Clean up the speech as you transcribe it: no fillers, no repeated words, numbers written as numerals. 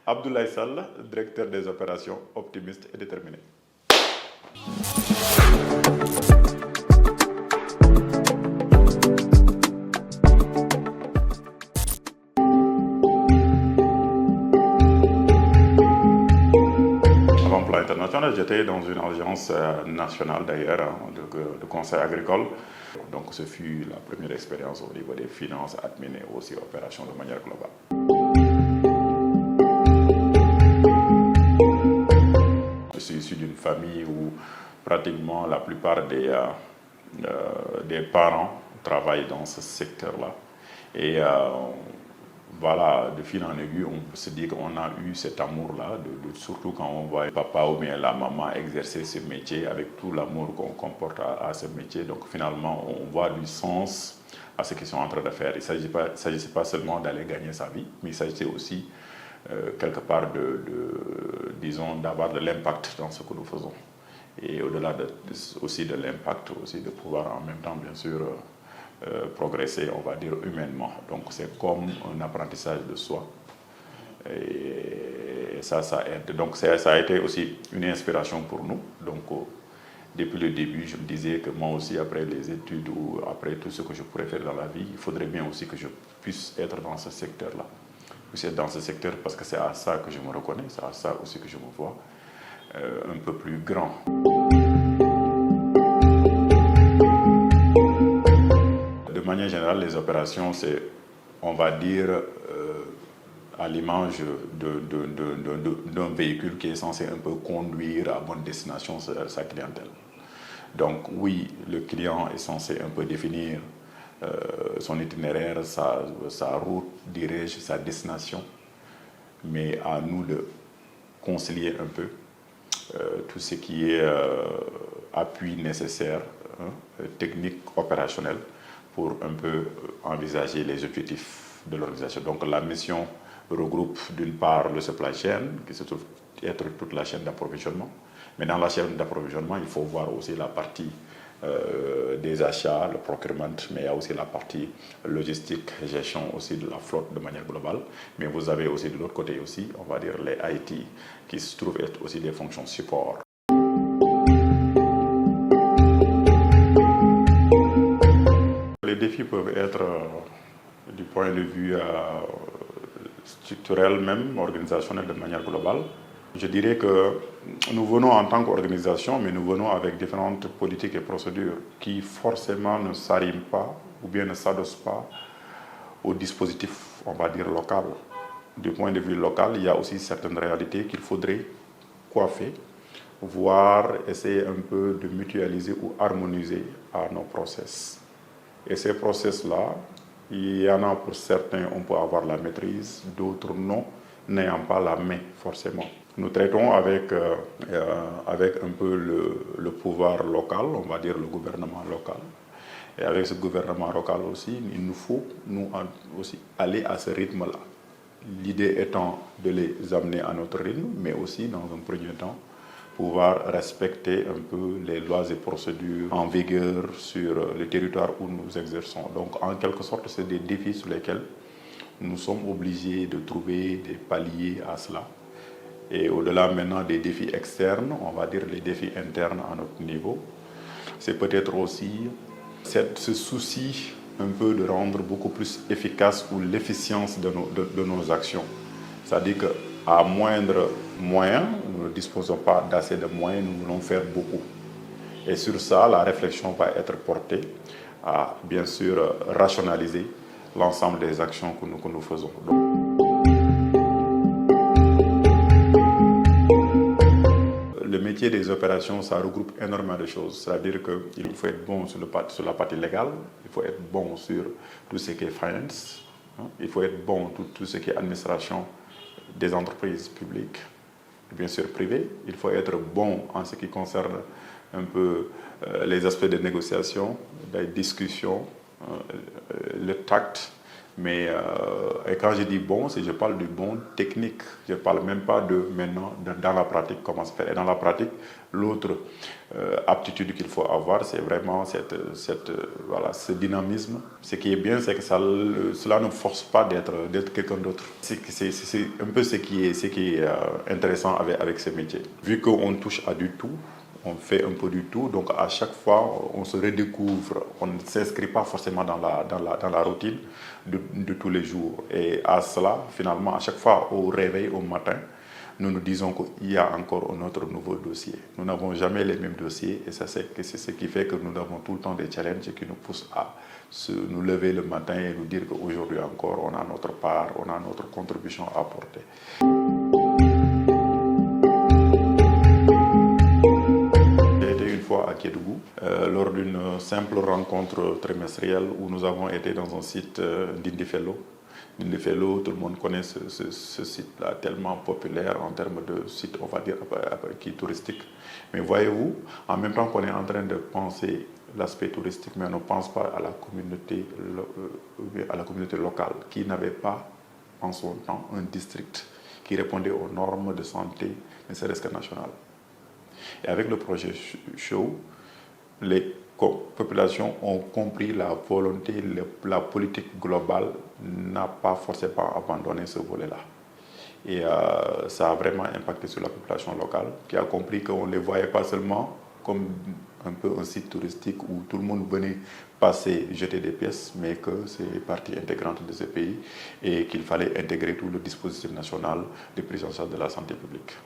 Abdoulaye Sall, directeur des opérations, optimiste et déterminé. Avant Plan International, j'étais dans une agence nationale d'ailleurs, de conseil agricole. Donc ce fut la première expérience au niveau des finances, admin et aussi opérations de manière globale. Je suis issu d'une famille où pratiquement la plupart des parents travaillent dans ce secteur-là. Et voilà, de fil en aiguille, on peut se dire qu'on a eu cet amour-là, surtout quand on voit le papa ou bien la maman exercer ce métier avec tout l'amour qu'on comporte à ce métier. Donc finalement, on voit du sens à ce qu'ils sont en train de faire. Il ne s'agissait pas seulement d'aller gagner sa vie, mais il s'agissait aussi quelque part disons, d'avoir de l'impact dans ce que nous faisons. Et au-delà aussi de l'impact, aussi de pouvoir en même temps, bien sûr, progresser, on va dire, humainement. Donc c'est comme un apprentissage de soi. Et ça aide. Donc ça a été aussi une inspiration pour nous. Donc depuis le début, je me disais que moi aussi, après les études ou après tout ce que je pourrais faire dans la vie, il faudrait bien aussi que je puisse être dans ce secteur-là. C'est dans ce secteur parce que c'est à ça que je me reconnais, c'est à ça aussi que je me vois un peu plus grand. De manière générale, les opérations, c'est, on va dire, à l'image d'un véhicule qui est censé un peu conduire à bonne destination sa clientèle. Donc oui, le client est censé un peu définir son itinéraire, sa route, dirais-je, sa destination, mais à nous de concilier un peu tout ce qui est appui nécessaire, technique, opérationnel, pour un peu envisager les objectifs de l'organisation. Donc la mission regroupe d'une part le supply chain, qui se trouve être toute la chaîne d'approvisionnement, mais dans la chaîne d'approvisionnement, il faut voir aussi la partie des achats, le procurement, mais il y a aussi la partie logistique, gestion aussi de la flotte de manière globale. Mais vous avez aussi de l'autre côté aussi, on va dire les IT, qui se trouvent être aussi des fonctions support. Les défis peuvent être du point de vue structurel même, organisationnel de manière globale. Je dirais que nous venons en tant qu'organisation, mais nous venons avec différentes politiques et procédures qui forcément ne s'arriment pas ou bien ne s'adossent pas au dispositif, on va dire, local. Du point de vue local, il y a aussi certaines réalités qu'il faudrait coiffer, voire essayer un peu de mutualiser ou harmoniser à nos process. Et ces process-là, il y en a pour certains, on peut avoir la maîtrise, d'autres non, n'ayant pas la main forcément. Nous traitons avec un peu le pouvoir local, on va dire le gouvernement local. Et avec ce gouvernement local aussi, il nous faut aussi aller à ce rythme-là. L'idée étant de les amener à notre rythme, mais aussi dans un premier temps, pouvoir respecter un peu les lois et procédures en vigueur sur le territoire où nous exerçons. Donc en quelque sorte, c'est des défis sur lesquels nous sommes obligés de trouver des paliers à cela. Et au-delà maintenant des défis externes, on va dire les défis internes à notre niveau, c'est peut-être aussi ce souci un peu de rendre beaucoup plus efficace ou l'efficience de nos actions. C'est-à-dire qu'à moindre moyen, nous ne disposons pas d'assez de moyens, nous voulons faire beaucoup. Et sur ça, la réflexion va être portée à, bien sûr, rationaliser l'ensemble des actions que nous faisons. Le métier des opérations, ça regroupe énormément de choses. C'est-à-dire qu'il faut être bon sur la partie légale, il faut être bon sur tout ce qui est finance, il faut être bon sur tout ce qui est administration des entreprises publiques, bien sûr privées. Il faut être bon en ce qui concerne un peu les aspects de négociation, des discussions, le tact, Mais et quand je dis bon, je parle du bon technique. Je ne parle même pas de maintenant, dans la pratique, comment se faire. Et dans la pratique, l'autre aptitude qu'il faut avoir, c'est vraiment voilà, ce dynamisme. Ce qui est bien, c'est que cela ne force pas d'être quelqu'un d'autre. C'est un peu ce qui est intéressant avec ce métier. Vu qu'on touche à du tout, on fait un peu du tout, donc à chaque fois on se redécouvre, on ne s'inscrit pas forcément dans la routine de tous les jours. Et à cela, finalement, à chaque fois au réveil, au matin, nous nous disons qu'il y a encore un autre nouveau dossier. Nous n'avons jamais les mêmes dossiers et c'est ce qui fait que nous avons tout le temps des challenges qui nous poussent à nous lever le matin et nous dire qu'aujourd'hui encore, on a notre part, on a notre contribution à apporter. À Kédougou, lors d'une simple rencontre trimestrielle où nous avons été dans un site d'Indifelo. Indifelo, tout le monde connaît ce site-là, tellement populaire en termes de site, on va dire, qui est touristique. Mais voyez-vous, en même temps qu'on est en train de penser l'aspect touristique, mais on ne pense pas à la communauté locale qui n'avait pas en son temps un district qui répondait aux normes de santé, ne serait-ce que nationales. Et avec le projet Show, les populations ont compris la volonté, la politique globale n'a pas forcément abandonné ce volet-là. Et ça a vraiment impacté sur la population locale qui a compris qu'on ne les voyait pas seulement comme un peu un site touristique où tout le monde venait passer, jeter des pièces, mais que c'est partie intégrante de ce pays et qu'il fallait intégrer tout le dispositif national de prise en charge de la santé publique.